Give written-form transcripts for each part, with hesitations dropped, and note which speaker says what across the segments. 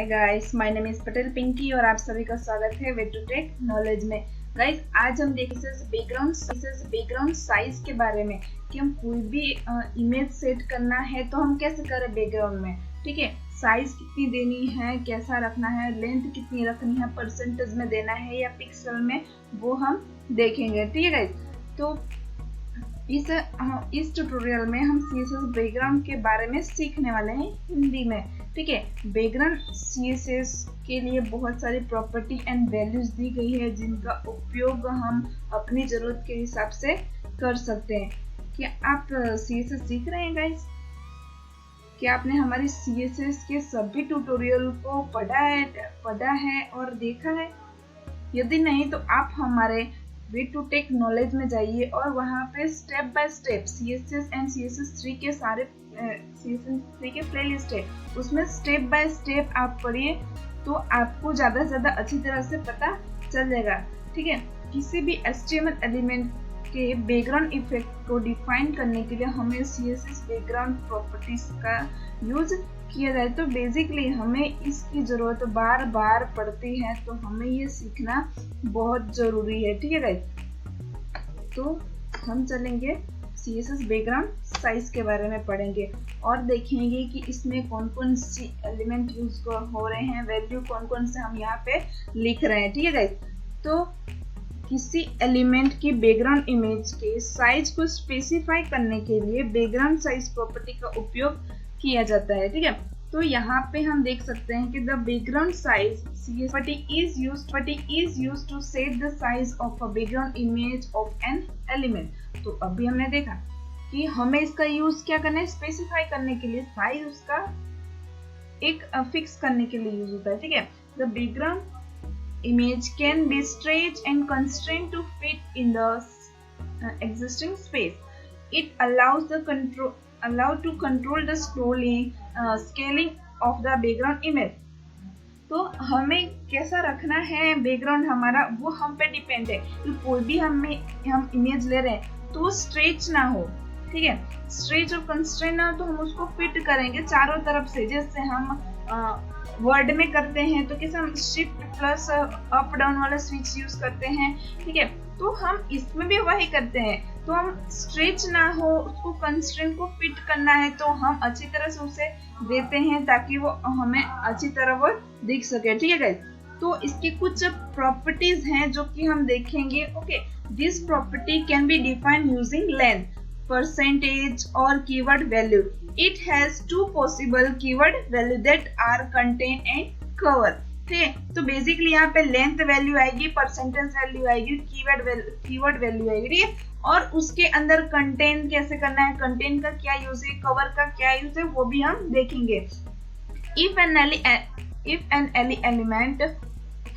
Speaker 1: Hi guys, my name is Patel Pinky और आप सभी का स्वागत है वे टू टेक नॉलेज में। गाइस, आज हम देखेंगे बैकग्राउंड साइज के बारे में कि हम कोई भी इमेज सेट करना है तो हम कैसे करें बैकग्राउंड में। ठीक है, साइज कितनी देनी है, कैसा रखना है, लेंथ कितनी रखनी है, परसेंटेज में देना है या पिक्सल में, वो हम देखेंगे। ठीक है गाइस, तो इस ट्यूटोरियल में हम CSS बैकग्राउंड के बारे में सीखने वाले हैं हिंदी में। ठीक है, बैकग्राउंड CSS के लिए बहुत सारी प्रॉपर्टी एंड वैल्यूज दी गई है जिनका उपयोग हम अपनी जरूरत के हिसाब से कर सकते हैं। क्या आप CSS सीख रहे हैं गाइस? क्या आपने हमारी CSS के सभी ट्यूटोरियल को पढ़ा है और देखा है? यदि नहीं तो आप हमारे वे टू टेक नॉलेज में जाइए और वहाँ पे step by step CSS and CSS3 के सारे CSS3 के प्लेलिस्ट है, उसमें स्टेप बाय स्टेप आप पढ़िए तो आपको ज्यादा से ज्यादा अच्छी तरह से पता चल जाएगा। ठीक है, किसी भी HTML एलिमेंट के बैकग्राउंड इफेक्ट को डिफाइन करने के लिए हमें CSS बैकग्राउंड प्रॉपर्टीज का यूज किया जाए तो बेसिकली हमें इसकी जरूरत बार बार पड़ती है, तो हमें ये सीखना बहुत जरूरी है। ठीक है गाइस, तो हम चलेंगे CSS बैकग्राउंड साइज के बारे में पढ़ेंगे और देखेंगे कि इसमें कौन कौन सी एलिमेंट यूज हो रहे हैं, वैल्यू कौन कौन से हम यहाँ पे लिख रहे हैं। ठीक है गाइस, तो किसी एलिमेंट की बैकग्राउंड इमेज के साइज को स्पेसिफाई करने के लिए बैकग्राउंड साइज प्रॉपर्टी का उपयोग किया जाता है। ठीक है, तो यहाँ पे हम देख सकते हैं कि the background size is used to set the size of a background image of an element। तो अभी हमने देखा कि हमें इसका यूज क्या करना है, स्पेसिफाई करने के लिए, साइज उसका एक फिक्स करने के लिए यूज होता है। ठीक है, the background image can be stretched and constrained to fit in the existing space. It allows to control the scaling of the background image। तो हमें कैसा रखना है बैकग्राउंड हमारा, वो हम पे डिपेंड है कि कोई भी हम इमेज ले रहे हैं तो स्ट्रेच ना हो। ठीक है, स्ट्रेच और कंस्ट्रेंट ना हो तो हम उसको फिट करेंगे चारों तरफ से, जैसे हम वर्ड में करते हैं तो कैसे हम शिफ्ट प्लस अप डाउन वाला स्विच यूज करते हैं। ठीक है, तो हम इसमें भी वही करते हैं, तो हम स्ट्रेच ना हो, उसको कंस्ट्रेंट को फिट करना है तो हम अच्छी तरह से उसे देते हैं ताकि वो हमें अच्छी तरह वो दिख सके। ठीक है गाइस, तो इसकी कुछ प्रॉपर्टीज हैं जो कि हम देखेंगे। Okay, this property can be defined using length, percentage or keyword value. It has two possible keyword value that are contain and cover। ठीक है, तो बेसिकली यहाँ पे लेंथ वैल्यू आएगी, परसेंटेज वैल्यू आएगी, कीवर्ड वैल्यू आएगी। ठीक है, और उसके अंदर कंटेन कैसे करना है, कंटेन का क्या यूज है, कवर का क्या यूज है, वो भी हम देखेंगे। If an element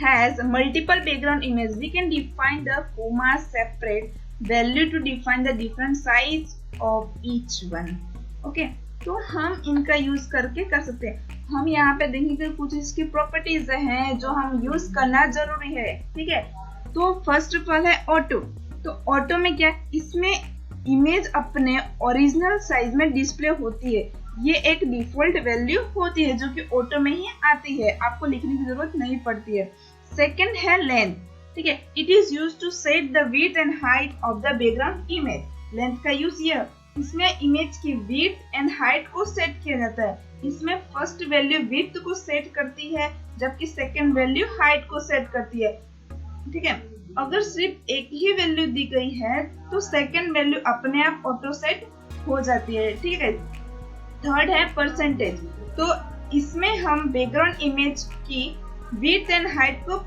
Speaker 1: has multiple background images, we can define the comma separate value to define the different size of each one। Okay, तो हम इनका यूज करके कर सकते हैं। हम यहाँ पे देखेंगे कुछ इसकी प्रॉपर्टीज हैं जो हम यूज करना जरूरी है। ठीक है, तो फर्स्ट ऑफ ऑल है ऑटो। तो ऑटो में क्या, इसमें इमेज अपने ओरिजिनल साइज में डिस्प्ले होती है। ये एक डिफॉल्ट वैल्यू होती है जो कि ऑटो में ही आती है, आपको लिखने की जरूरत नहीं पड़ती है। सेकंड है लेंथ। ठीक है, it is use to set the width and height of the background image. Length का यूज ये, इसमें इमेज की विड्थ एंड हाइट को सेट किया जाता है। इसमें फर्स्ट वैल्यू विड्थ को सेट करती है जबकि सेकंड वैल्यू हाइट को सेट करती है। ठीक है, अगर सिर्फ एक ही वैल्यू दी गई है तो सेकंड वैल्यू अपने आप ऑटो सेट हो जाती है। ठीक है, थर्ड है परसेंटेज। तो इसमें हम बैकग्राउंड इमेज की विड्थ एंड हाइट को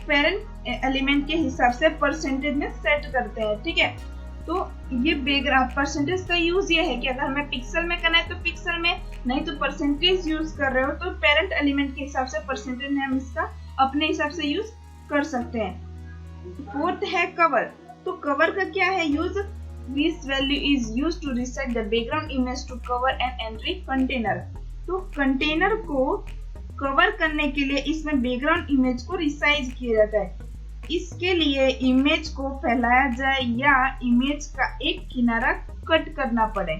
Speaker 1: पेरेंट एलिमेंट के हिसाब से परसेंटेज में सेट करते हैं। ठीक है, तो ये बैकग्राउंड परसेंटेज का यूज ये है कि अगर हमें पिक्सल में करना है तो पिक्सल में, नहीं तो परसेंटेज यूज कर रहे हो तो पेरेंट एलिमेंट के हिसाब से परसेंटेज में हम इसका अपने हिसाब से यूज कर सकते हैं। फोर्थ है कवर। तो कवर का क्या है use, this value is use to reset the background image to cover an entry container. तो कंटेनर को कवर करने के लिए इसमें बैकग्राउंड इमेज को रिसाइज किया जाता है। इसके लिए इमेज को फैलाया जाए या इमेज का एक किनारा कट करना पड़े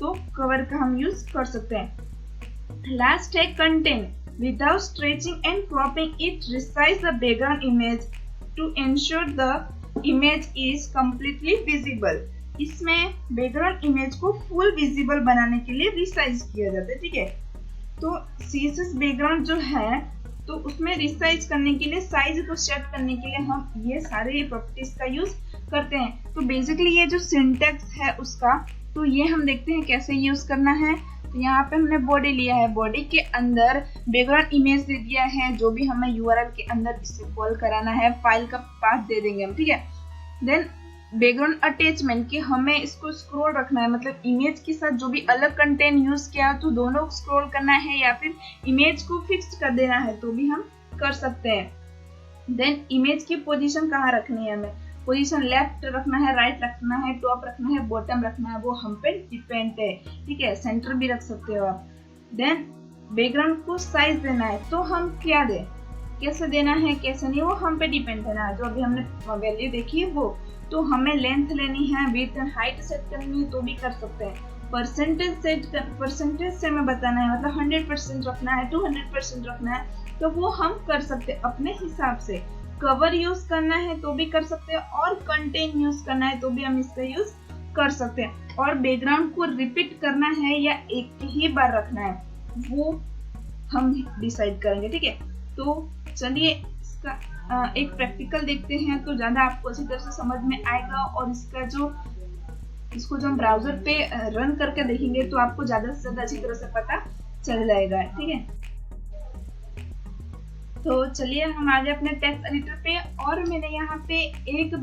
Speaker 1: तो कवर का हम यूज कर सकते हैं। लास्ट है contain. Without stretching and cropping it, resize the background image to ensure the image is completely visible. इसमें बैकग्राउंड इमेज को फुल विजिबल बनाने के लिए रिसाइज किया जाता है, ठीक है। तो CSS बैकग्राउंड जो है तो उसमें रिसाइज करने के लिए, साइज को सेट करने के लिए हम ये सारे प्रॉपर्टीज का यूज करते हैं। तो बेसिकली ये जो सिंटैक्स है उसका, तो ये हम देखते हैं कैसे यूज करना है। तो यहाँ पे हमने बॉडी लिया है, बॉडी के अंदर बैकग्राउंड इमेज दे दिया है, जो भी हमें URL के अंदर इससे कॉल कराना है, फाइल का पाथ दे देंगे हम, ठीक है। देन बैकग्राउंड अटैचमेंट कि हमें इसको स्क्रॉल रखना है, मतलब इमेज के साथ जो भी अलग कंटेंट यूज किया तो दोनों स्क्रॉल करना है, या फिर इमेज को फिक्स कर देना है तो भी हम कर सकते हैं। देन इमेज की पोजीशन कहाँ रखनी है, हमें पोजीशन लेफ्ट रखना है, राइट रखना है, टॉप रखना है, बॉटम रखना है, वो हम पे डिपेंड है, ठीक है। सेंटर भी रख सकते हो आप। देन बैकग्राउंड को साइज देना है, तो हम क्या दें, कैसे देना है कैसे नहीं, वो हम पे डिपेंड है ना, जो अभी हमने वैल्यू देखी है वो। तो हमें लेंथ लेनी है, विड्थ एंड हाइट सेट करनी है तो भी कर सकते हैं। परसेंटेज से हमें बताना है, मतलब 100% रखना है, 200% रखना है, तो वो हम कर सकते हैं अपने हिसाब से। कवर यूज करना है तो भी कर सकते हैं, और कंटेंट यूज करना है तो भी हम इसका यूज कर सकते हैं। और बैकग्राउंड को रिपीट करना है या एक ही बार रखना है, वो हम डिसाइड करेंगे, ठीक है। तो चलिए इसका एक प्रैक्टिकल देखते हैं, तो ज्यादा आपको अच्छी तरह से समझ में आएगा। और इसको जो हम ब्राउजर पे रन करके देखेंगे तो आपको ज्यादा से ज्यादा अच्छी तरह से पता चल जाएगा, ठीक है। तो चलिए हम आ गए अपने टेक्स्ट एडिटर पे, और मैंने यहाँ पे एक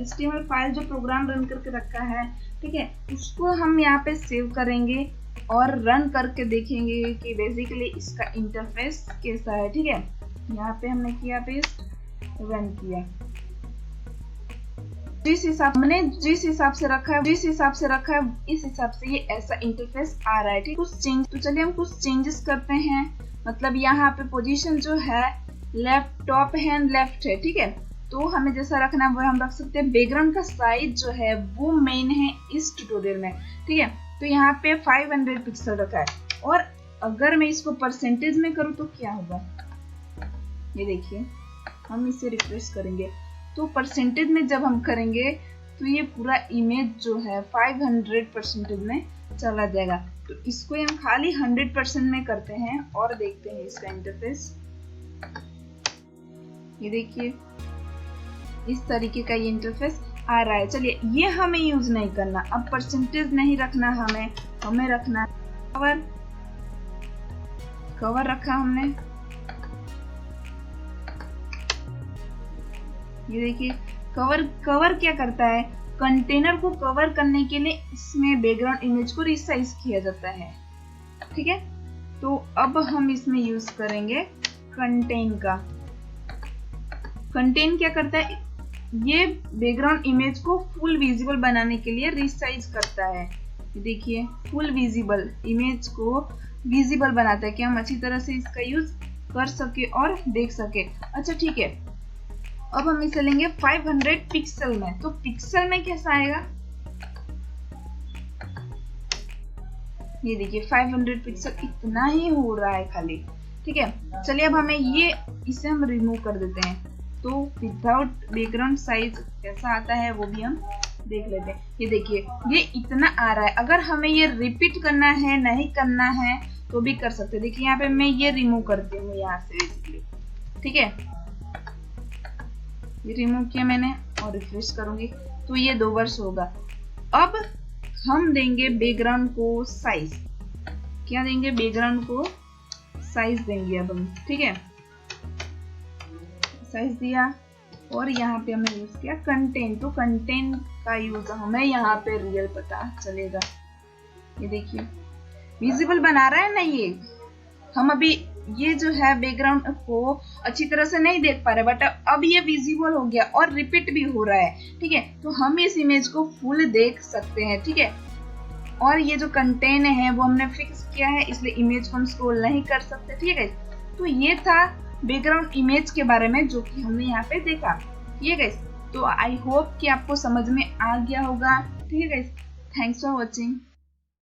Speaker 1: HTML फाइल जो प्रोग्राम रन करके रखा है, ठीक है, उसको हम यहाँ पे सेव करेंगे और रन करके देखेंगे कि बेसिकली इसका इंटरफेस कैसा है, ठीक है। यहाँ पे हमने किया पेस्ट, रन किया, जिस हिसाब से रखा है इस हिसाब से ये ऐसा इंटरफेस आ रहा है, ठीक। तो चलिए हम कुछ चेंजेस करते हैं। मतलब यहाँ पे पोजीशन जो है लेफ्ट, टॉप हैंड लेफ्ट है, ठीक है। तो हमें जैसा रखना है वो हम रख सकते हैं। बैकग्राउंड का साइज जो है वो मेन है इस ट्यूटोरियल में, ठीक है। तो यहाँ पे 500 पिक्सल रखा है, और अगर मैं इसको परसेंटेज में करूँ तो क्या होगा, ये देखिए, हम इसे रिफ्रेश करेंगे तो परसेंटेज में जब हम करेंगे तो ये पूरा इमेज जो है 500% में चला जाएगा। तो इसको हम खाली 100% में करते हैं और देखते हैं इसका इंटरफेस। ये देखिए इस तरीके का ये इंटरफेस आ रहा है। चलिए ये हमें यूज नहीं करना, अब परसेंटेज नहीं रखना, हमें रखना कवर रखा हमने। ये देखिए कवर क्या करता है, कंटेनर को कवर करने के लिए इसमें बैकग्राउंड इमेज को रिसाइज किया जाता है, ठीक है। तो अब हम इसमें यूज करेंगे कंटेन का। कंटेन क्या करता है, ये बैकग्राउंड इमेज को फुल विजिबल बनाने के लिए रिसाइज करता है। देखिए फुल विजिबल इमेज को विजिबल बनाता है कि हम अच्छी तरह से इसका यूज कर सके और देख सके। अच्छा ठीक है, अब हम इसे लेंगे 500 पिक्सल में। तो पिक्सल में कैसा आएगा, ये देखिए 500 पिक्सल इतना ही हो रहा है खाली, ठीक है। चलिए अब हमें इसे हम रिमूव कर देते हैं। तो विदाउट बैकग्राउंड साइज कैसा आता है वो भी हम देख लेते हैं। ये देखिए ये इतना आ रहा है। अगर हमें ये रिपीट करना है, नहीं करना है तो भी कर सकते हैं। देखिए यहाँ पे मैं ये रिमूव करती हूँ यहाँ से बेसिकली, ठीक है। ये रिमूव किया मैंने और रिफ्रेश करूंगी तो ये 2 वर्ष होगा। अब हम देंगे बैकग्राउंड को साइज। क्या देंगे, बैकग्राउंड को साइज देंगे अब हम, ठीक है। साइज दिया और यहाँ पे हमने यूज किया कंटेंट। तो कंटेंट का यूज हमें यहाँ पे रियल पता चलेगा। ये देखिए विजिबल बना रहा है ना, ये हम अभी ये जो है बैकग्राउंड को अच्छी तरह से नहीं देख पा रहे, बट अब ये विजिबल हो गया और रिपीट भी हो रहा है, ठीक है। तो हम इस इमेज को फुल देख सकते हैं, ठीक है। और ये जो कंटेंट है वो हमने फिक्स किया है, इसलिए इमेज को हम स्क्रॉल नहीं कर सकते, ठीक है। तो ये था बैकग्राउंड इमेज के बारे में जो कि हमने यहाँ पे देखा, ठीक है गाइस। तो आई होप कि आपको समझ में आ गया होगा, ठीक है गाइस। Thanks for watching.